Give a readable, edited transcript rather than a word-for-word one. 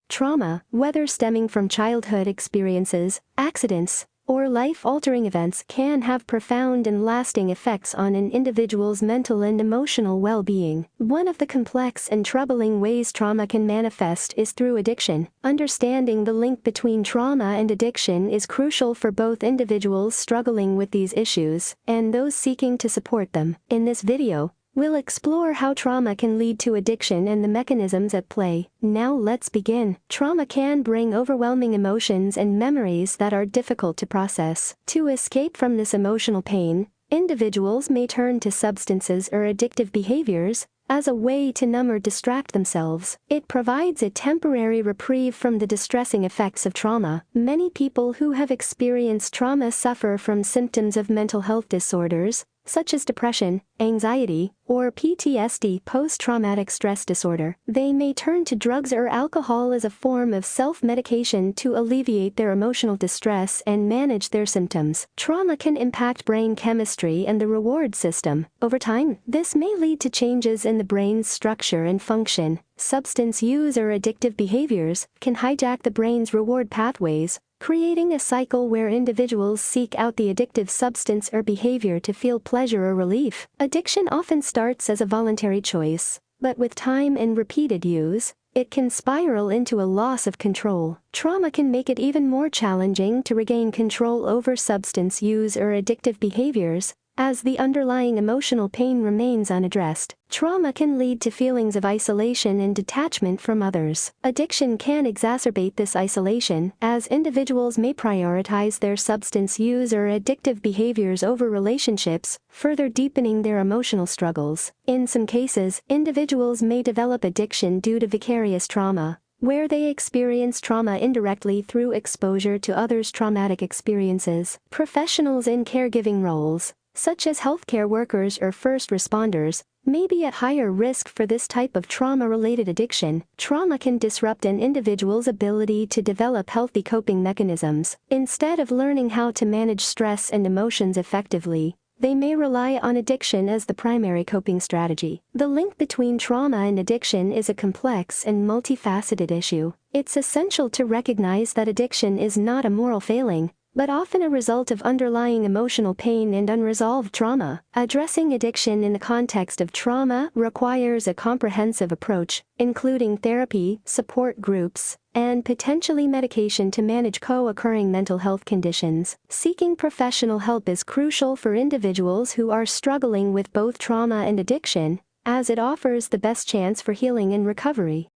Trauma, whether stemming from childhood experiences, accidents, or life-altering events, can have profound and lasting effects on an individual's mental and emotional well-being. One of the complex and troubling ways trauma can manifest is through addiction. Understanding the link between trauma and addiction is crucial for both individuals struggling with these issues and those seeking to support them. In this video, we'll explore how trauma can lead to addiction and the mechanisms at play. Now let's begin. Trauma can bring overwhelming emotions and memories that are difficult to process. To escape from this emotional pain, individuals may turn to substances or addictive behaviors as a way to numb or distract themselves. It provides a temporary reprieve from the distressing effects of trauma. Many people who have experienced trauma suffer from symptoms of mental health disorders, such as depression, anxiety, or PTSD, post-traumatic stress disorder. They may turn to drugs or alcohol as a form of self-medication to alleviate their emotional distress and manage their symptoms. Trauma can impact brain chemistry and the reward system. Over time, this may lead to changes in the brain's structure and function. Substance use or addictive behaviors can hijack the brain's reward pathways, creating a cycle where individuals seek out the addictive substance or behavior to feel pleasure or relief. Addiction often starts as a voluntary choice, but with time and repeated use, it can spiral into a loss of control. Trauma can make it even more challenging to regain control over substance use or addictive behaviors, as the underlying emotional pain remains unaddressed. Trauma can lead to feelings of isolation and detachment from others. Addiction can exacerbate this isolation, as individuals may prioritize their substance use or addictive behaviors over relationships, further deepening their emotional struggles. In some cases, individuals may develop addiction due to vicarious trauma, where they experience trauma indirectly through exposure to others' traumatic experiences. Professionals in caregiving roles, such as healthcare workers or first responders, may be at higher risk for this type of trauma-related addiction. Trauma can disrupt an individual's ability to develop healthy coping mechanisms. Instead of learning how to manage stress and emotions effectively, they may rely on addiction as the primary coping strategy. The link between trauma and addiction is a complex and multifaceted issue. It's essential to recognize that addiction is not a moral failing, but often a result of underlying emotional pain and unresolved trauma. Addressing addiction in the context of trauma requires a comprehensive approach, including therapy, support groups, and potentially medication to manage co-occurring mental health conditions. Seeking professional help is crucial for individuals who are struggling with both trauma and addiction, as it offers the best chance for healing and recovery.